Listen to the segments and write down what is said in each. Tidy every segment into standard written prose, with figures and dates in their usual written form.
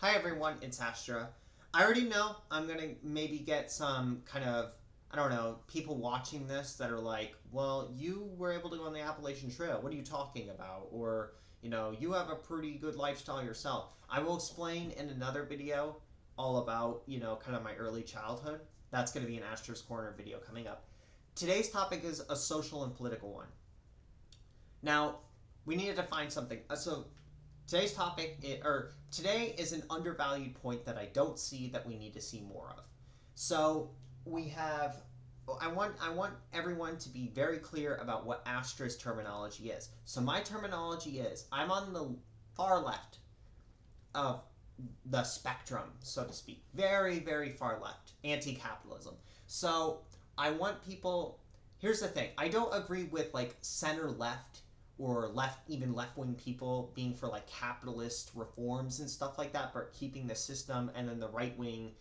Hi everyone, it's Astra. I already know I'm gonna maybe get some kind of, I don't know, people watching this that are like, well, you were able to go on the Appalachian Trail. What are you talking about? Or, you have a pretty good lifestyle yourself. I will explain in another video all about, kind of my early childhood. That's gonna be an Astra's Corner video coming up. Today's topic is a social and political one. Now, we needed to find something. So today's today is an undervalued point that I don't see that we need to see more of. So we have. I want everyone to be very clear about what Astra's terminology is. So my terminology is I'm on the far left of the spectrum, so to speak. Very, very far left. Anti-capitalism. So I want people. Here's the thing. I don't agree with like center left or left, even left wing people being for like capitalist reforms and stuff like that, but keeping the system, and then the right wing,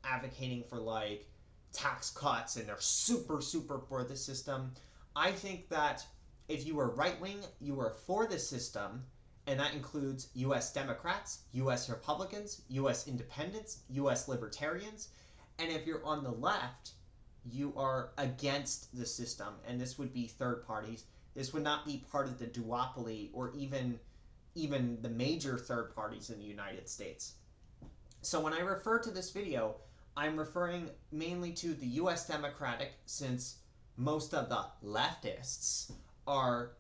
advocating for like tax cuts and they're super, super for the system. I think that if you are right wing, you are for the system, and that includes US Democrats, US Republicans, US Independents, US Libertarians. And if you're on the left, you are against the system, and this would be third parties. This would not be part of the duopoly or even the major third parties in the United States. So when I refer to this video, I'm referring mainly to the US Democratic, since most of the leftists are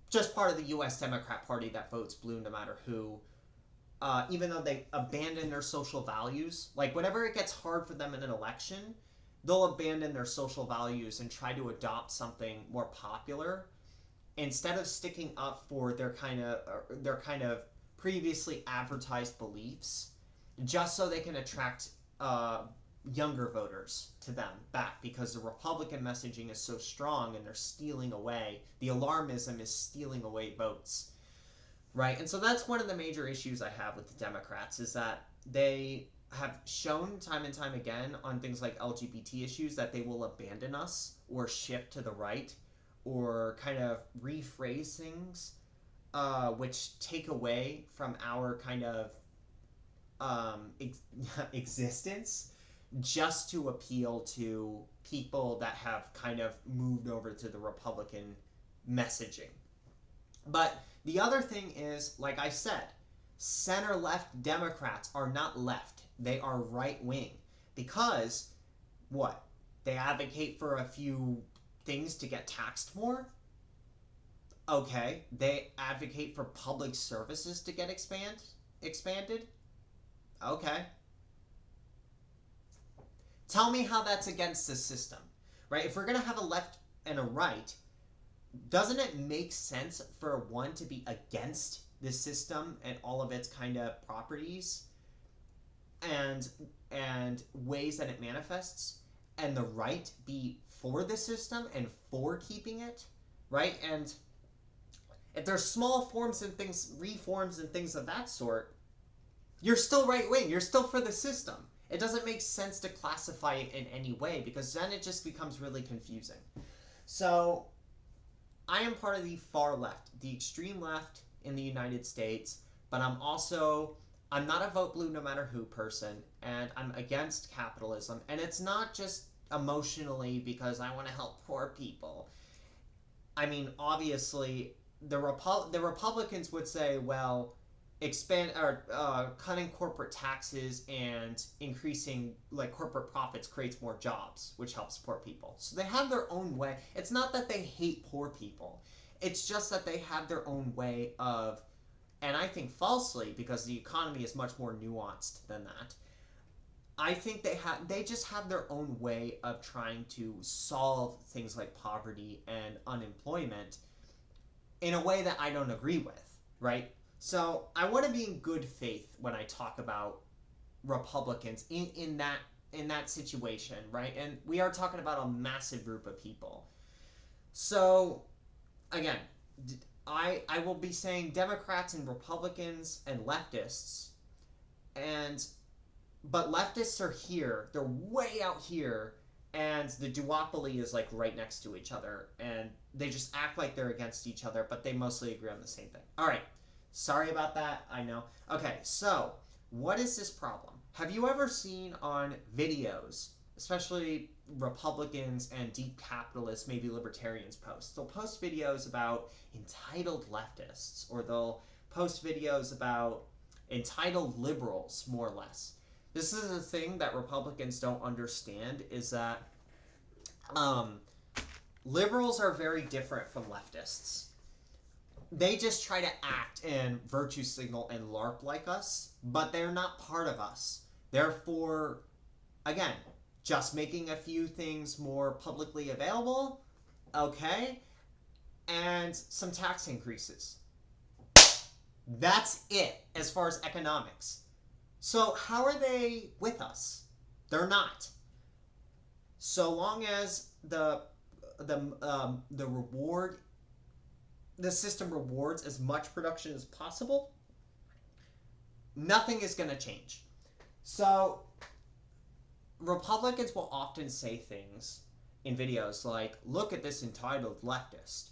just part of the US Democrat Party that votes blue no matter who. Even though they abandon their social values, like whenever it gets hard for them in an election, they'll abandon their social values and try to adopt something more popular instead of sticking up for their kind of previously advertised beliefs, just so they can attract younger voters to them back, because the Republican messaging is so strong and they're stealing away. The alarmism is stealing away votes, right? And so that's one of the major issues I have with the Democrats, is that they have shown time and time again on things like LGBT issues that they will abandon us or shift to the right or kind of rephrase things, which take away from our kind of existence, just to appeal to people that have kind of moved over to the Republican messaging. But the other thing is, like I said, center left Democrats are not left, they are right wing. Because what? They advocate for a few things to get taxed more? Okay. They advocate for public services to get expanded? Okay. Tell me how that's against the system, right? If we're going to have a left and a right, doesn't it make sense for one to be against the system and all of its kind of properties and ways that it manifests, and the right be for the system and for keeping it, right? And if there's small forms and things, reforms and things of that sort, you're still right wing, you're still for the system. It doesn't make sense to classify it in any way, because then it just becomes really confusing. So I am part of the far left, the extreme left in the United States, but I'm not a vote blue no matter who person, and I'm against capitalism. And it's not just emotionally because I want to help poor people. I mean, obviously, the Republicans would say, well, expand or cutting corporate taxes and increasing like corporate profits creates more jobs, which helps poor people. So they have their own way. It's not that they hate poor people, it's just that they have their own way of, and I think falsely, because the economy is much more nuanced than that. I think they just have their own way of trying to solve things like poverty and unemployment in a way that I don't agree with, right? So I want to be in good faith when I talk about Republicans in that situation, right? And we are talking about a massive group of people. So again, I will be saying Democrats and Republicans and leftists, and but leftists are here, they're way out here, and the duopoly is like right next to each other, and they just act like they're against each other, but they mostly agree on the same thing. All right. Sorry about that. I know. Okay, so what is this problem? Have you ever seen on videos, especially Republicans and deep capitalists, maybe libertarians post? They'll post videos about entitled leftists, or they'll post videos about entitled liberals, more or less. This is a thing that Republicans don't understand, is that um, liberals are very different from leftists. They just try to act and virtue signal and LARP like us, but they're not part of us. Therefore, again, just making a few things more publicly available, okay, and some tax increases. That's it as far as economics. So, how are they with us? They're not. So long as the reward the system rewards as much production as possible, nothing is going to change. So Republicans will often say things in videos like, look at this entitled leftist.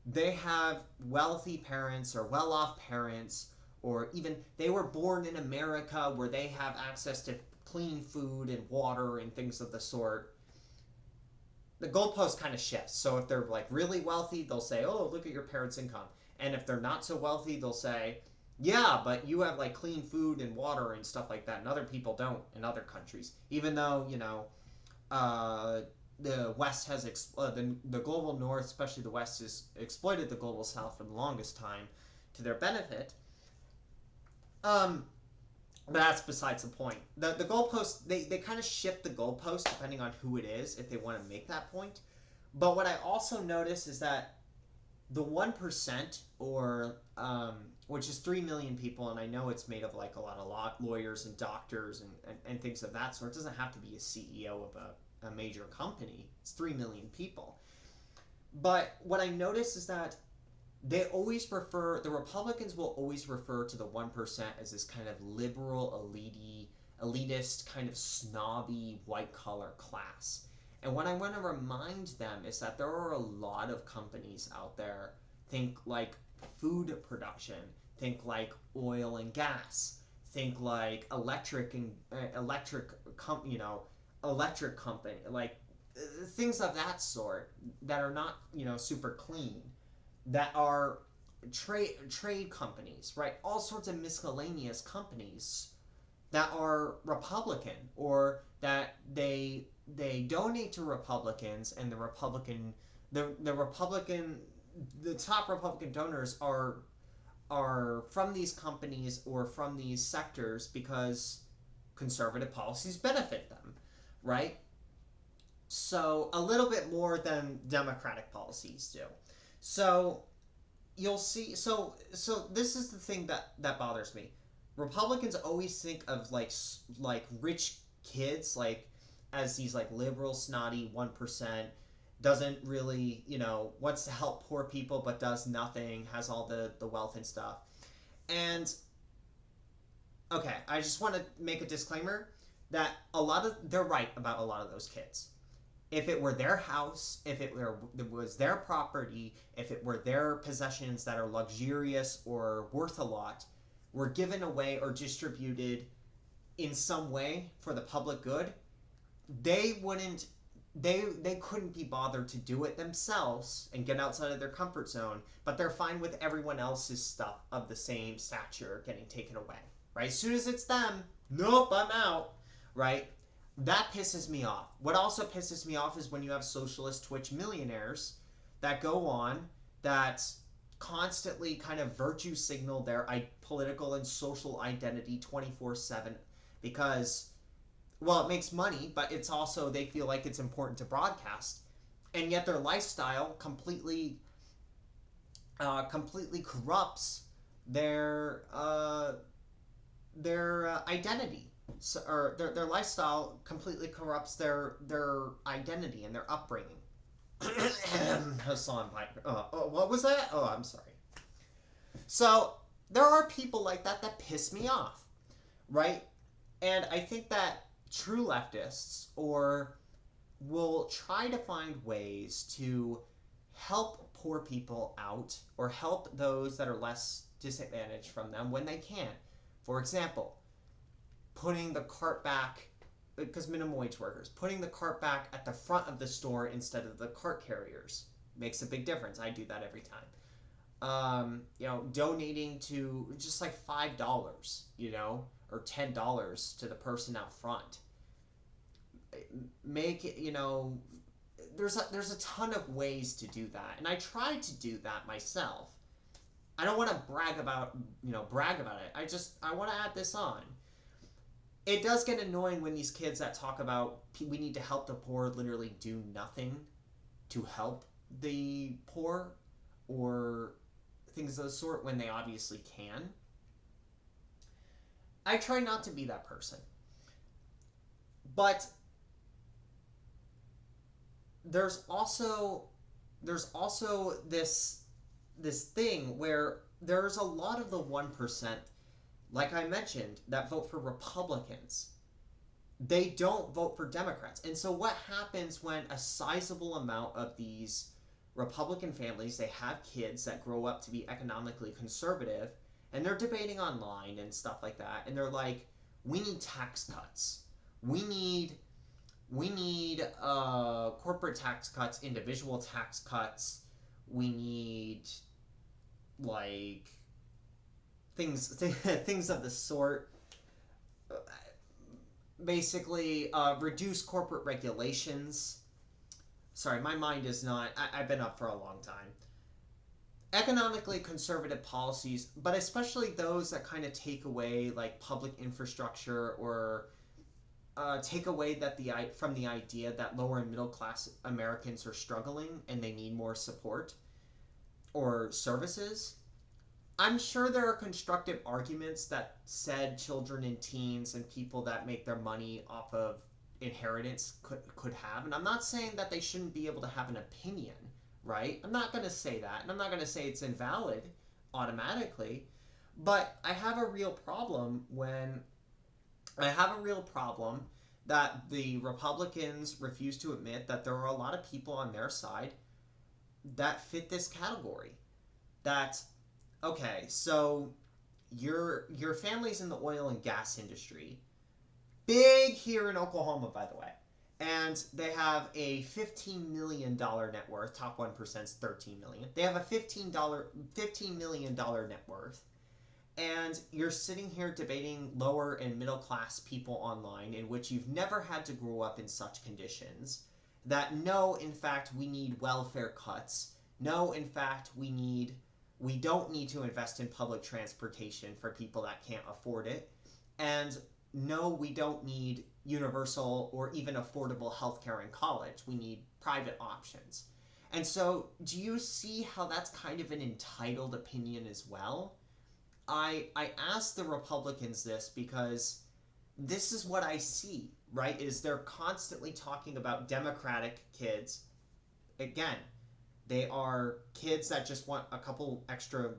They have wealthy parents or well-off parents, or even they were born in America where they have access to clean food and water and things of the sort. The goalpost kind of shifts. So if they're like really wealthy, they'll say, oh, look at your parents' income. And if they're not so wealthy, they'll say, yeah, but you have like clean food and water and stuff like that, and other people don't in other countries. Even though, the West has the global North, especially the West, has exploited the global South for the longest time to their benefit. But that's besides the point. The goalpost, they kind of shift the goalpost depending on who it is if they want to make that point. But what I also notice is that the 1%, or which is 3 million people, and I know it's made of like a lot of lawyers and doctors and things of that sort. It doesn't have to be a CEO of a major company. It's 3 million people. But what I notice is that the Republicans will always refer to the 1% as this kind of liberal, elitist, kind of snobby, white-collar class. And what I want to remind them is that there are a lot of companies out there, think like food production, think like oil and gas, think like electric company, like things of that sort that are not, super clean, that are trade companies, right? All sorts of miscellaneous companies that are Republican, or that they donate to Republicans, and the top Republican donors are from these companies or from these sectors because conservative policies benefit them, right? So a little bit more than Democratic policies do. So you'll see. So this is the thing that bothers me. Republicans always think of like rich kids like as these like liberal snotty 1%, doesn't really, wants to help poor people but does nothing, has all the wealth and stuff. And okay, I just want to make a disclaimer that they're right about a lot of those kids. If it were their house, if it was their property, if it were their possessions that are luxurious or worth a lot, were given away or distributed in some way for the public good, they couldn't be bothered to do it themselves and get outside of their comfort zone, but they're fine with everyone else's stuff of the same stature getting taken away, right? As soon as it's them, nope, I'm out, right? That pisses me off. What also pisses me off is when you have socialist Twitch millionaires that go on that constantly kind of virtue signal their political and social identity 24/7 because, well, it makes money, but it's also, they feel like it's important to broadcast, and yet their lifestyle completely corrupts their identity. So, or their lifestyle completely corrupts their identity and their upbringing. Hassan, what was that? Oh, I'm sorry. So there are people like that piss me off, right? And I think that true leftists will try to find ways to help poor people out, or help those that are less disadvantage from them when they can. For example, putting the cart back, because minimum wage workers, putting the cart back at the front of the store instead of the cart carriers makes a big difference. I do that every time. Donating to just like $5, or $10 to the person out front. Make it, there's a ton of ways to do that, and I try to do that myself. I don't want to brag about it. I want to add this on. It does get annoying when these kids that talk about we need to help the poor literally do nothing to help the poor or things of the sort when they obviously can. I try not to be that person. But there's also this thing where there's a lot of the 1%, like I mentioned, that vote for Republicans. They don't vote for Democrats. And so what happens when a sizable amount of these Republican families, they have kids that grow up to be economically conservative, and they're debating online and stuff like that, and they're like, we need tax cuts. We need corporate tax cuts, individual tax cuts. We need like things of the sort. Basically, reduce corporate regulations. Sorry, my mind is not. I've been up for a long time. Economically conservative policies, but especially those that kind of take away like public infrastructure or take away from the idea that lower and middle class Americans are struggling and they need more support or services. I'm sure there are constructive arguments that said children and teens and people that make their money off of inheritance could have, and I'm not saying that they shouldn't be able to have an opinion, right? I'm not going to say that, and I'm not going to say it's invalid automatically, but I have a real problem that the Republicans refuse to admit that there are a lot of people on their side that fit this category. That, okay, so your family's in the oil and gas industry, big here in Oklahoma, by the way, and they have a $15 million net worth. Top 1% is $13 million. They have a $15 million net worth. And you're sitting here debating lower and middle class people online in which you've never had to grow up in such conditions. That no, in fact, we need welfare cuts. No, in fact, we don't need to invest in public transportation for people that can't afford it. And no, we don't need universal or even affordable healthcare in college. We need private options. And so, do you see how that's kind of an entitled opinion as well? I asked the Republicans this because this is what I see, right? Is they're constantly talking about Democratic kids. Again, they are kids that just want a couple extra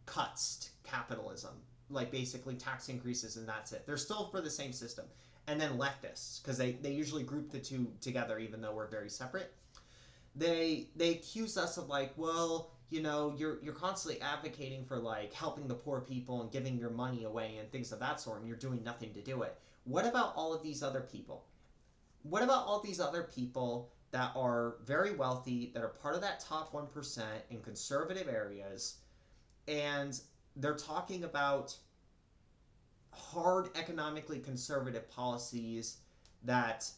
cuts to capitalism, like basically tax increases, and that's it. They're still for the same system. And then leftists, because they usually group the two together even though we're very separate. They accuse us of like, well, you're constantly advocating for like helping the poor people and giving your money away and things of that sort, and you're doing nothing to do it. What about all of these other people? What about all these other people that are very wealthy, that are part of that top 1% in conservative areas, and they're talking about hard economically conservative policies that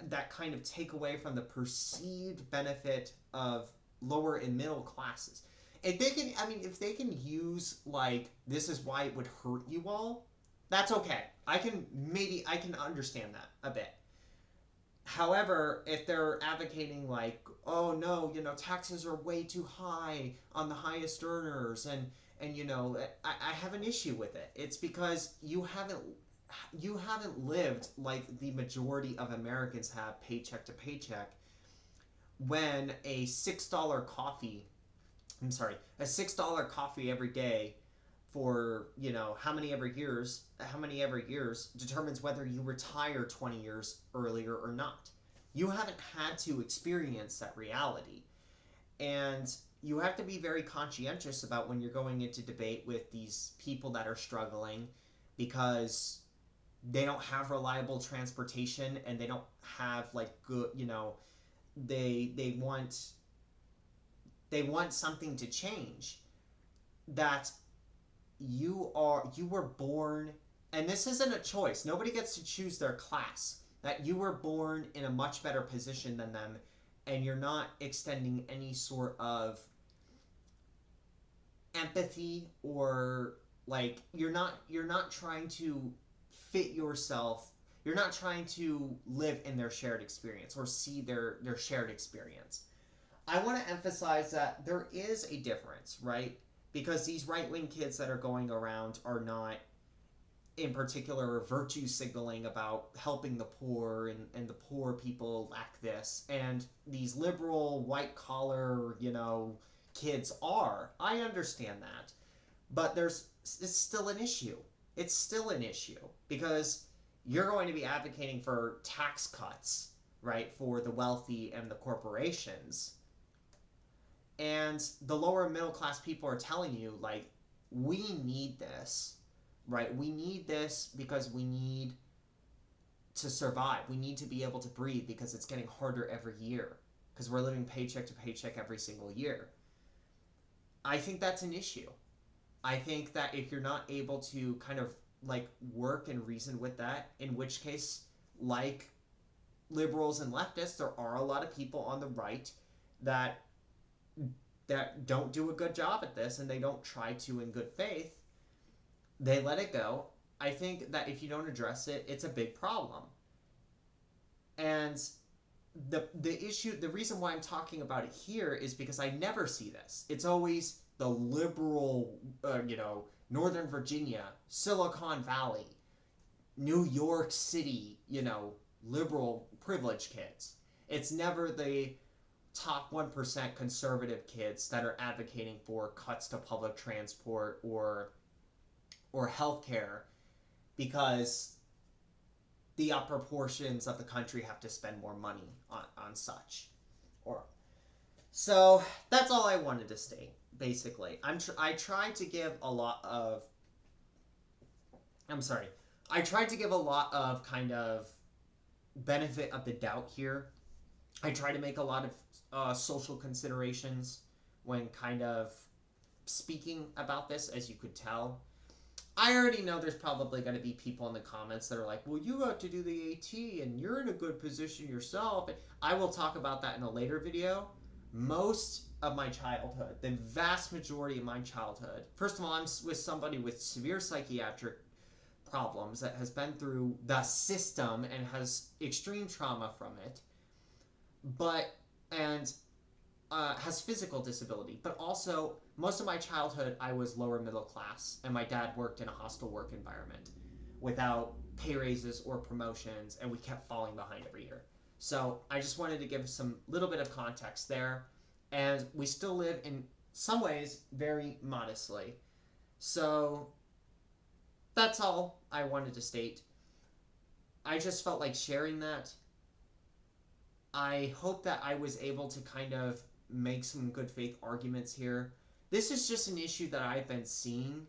that kind of take away from the perceived benefit of lower and middle classes. If they can use like, this is why it would hurt you all, that's okay. I can understand that a bit. However, if they're advocating like, oh no, taxes are way too high on the highest earners, and I have an issue with it. It's because you haven't lived like the majority of Americans have, paycheck to paycheck, when a $6 coffee every day for how many ever years determines whether you retire 20 years earlier or not. You haven't had to experience that reality. And you have to be very conscientious about when you're going into debate with these people that are struggling, because they don't have reliable transportation, and they don't have like good, they want something to change. That you were born, and this isn't a choice, nobody gets to choose their class, that you were born in a much better position than them, and you're not extending any sort of empathy, or like you're not trying to fit yourself, you're not trying to live in their shared experience or see their shared experience. I want to emphasize that there is a difference, right? Because these right wing kids that are going around are not, in particular, virtue signaling about helping the poor, and the poor people lack this. And these liberal, white collar, kids are. I understand that. But it's still an issue. It's still an issue because you're going to be advocating for tax cuts, right, for the wealthy and the corporations, and the lower middle class people are telling you, like, we need this, right? We need this because we need to survive. We need to be able to breathe because it's getting harder every year because we're living paycheck to paycheck every single year. I think that's an issue. I think that if you're not able to kind of like work and reason with that, in which case, like liberals and leftists, there are a lot of people on the right that don't do a good job at this, and they don't try to in good faith. They let it go. I think that if you don't address it, it's a big problem. And the reason why I'm talking about it here is because I never see this. It's always the liberal, Northern Virginia, Silicon Valley, New York City, liberal privileged kids. It's never the top 1% conservative kids that are advocating for cuts to public transport or healthcare, because the upper portions of the country have to spend more money on such. Or so that's all I wanted to state. Basically, I tried to give a lot of. I'm sorry. I tried to give a lot of kind of benefit of the doubt here. I try to make a lot of social considerations when kind of speaking about this, as you could tell. I already know there's probably going to be people in the comments that are like, well, you got to do the AT and you're in a good position yourself. And I will talk about that in a later video. Most of my childhood, the vast majority of my childhood, first of all, I'm with somebody with severe psychiatric problems that has been through the system and has extreme trauma from it, but and has physical disability. But also, most of my childhood, I was lower middle class, and my dad worked in a hostile work environment without pay raises or promotions, and we kept falling behind every year. So I just wanted to give some little bit of context there, and we still live in some ways very modestly. So that's all I wanted to state. I just felt like sharing that. I hope that I was able to kind of make some good faith arguments here. This is just an issue that I've been seeing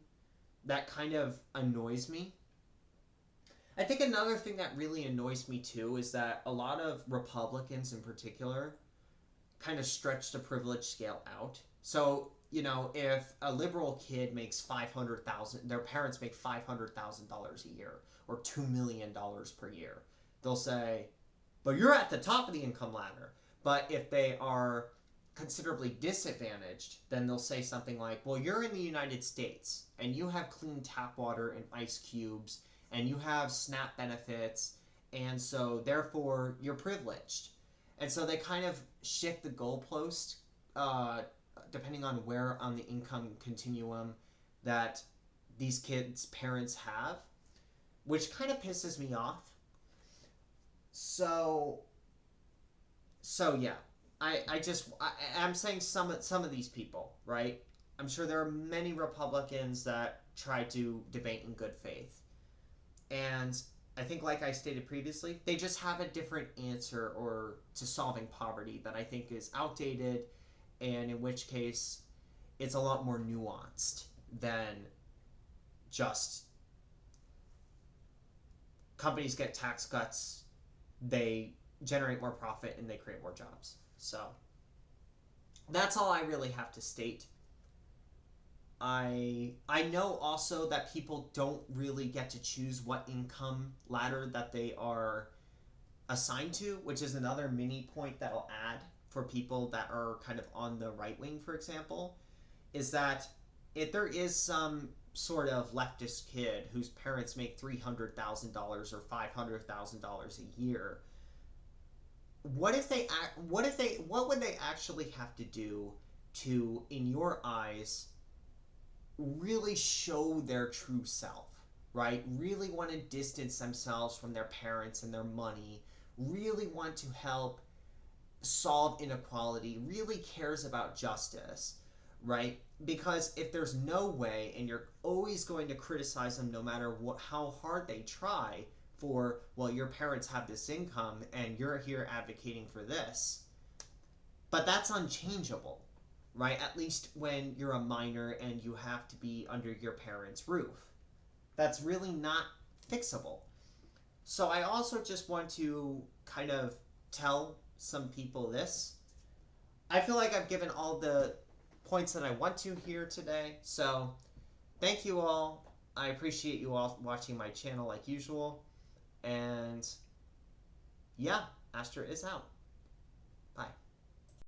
that kind of annoys me. I think another thing that really annoys me too is that a lot of Republicans in particular kind of stretch the privilege scale out. So, if a liberal kid makes $500,000, their parents make $500,000 a year or $2 million per year, they'll say, but you're at the top of the income ladder. But if they are considerably disadvantaged, then they'll say something like, well, you're in the United States and you have clean tap water and ice cubes and you have SNAP benefits, and so therefore you're privileged. And so they kind of shift the goalpost depending on where on the income continuum that these kids' parents have, which kind of pisses me off. So yeah, I'm saying some of these people, right? I'm sure there are many Republicans that try to debate in good faith, and I think, like I stated previously, they just have a different answer or to solving poverty that I think is outdated and in which case it's a lot more nuanced than just companies get tax cuts, they generate more profit, and they create more jobs. So that's all I really have to state. I know also that people don't really get to choose what income ladder that they are assigned to, which is another mini point that I'll add for people that are kind of on the right wing, for example, is that if there is some sort of leftist kid whose parents make $300,000 or $500,000 a year, what would they actually have to do to, in your eyes, really show their true self, right? Really want to distance themselves from their parents and their money, really want to help solve inequality, really cares about justice, right? Because if there's no way, and you're always going to criticize them no matter how hard they try for, well, your parents have this income and you're here advocating for this, but that's unchangeable, right? At least when you're a minor and you have to be under your parents' roof. That's really not fixable. So I also just want to kind of tell some people this. I feel like I've given all the points that I want to here today. So thank you all. I appreciate you all watching my channel like usual. And yeah, Astra is out.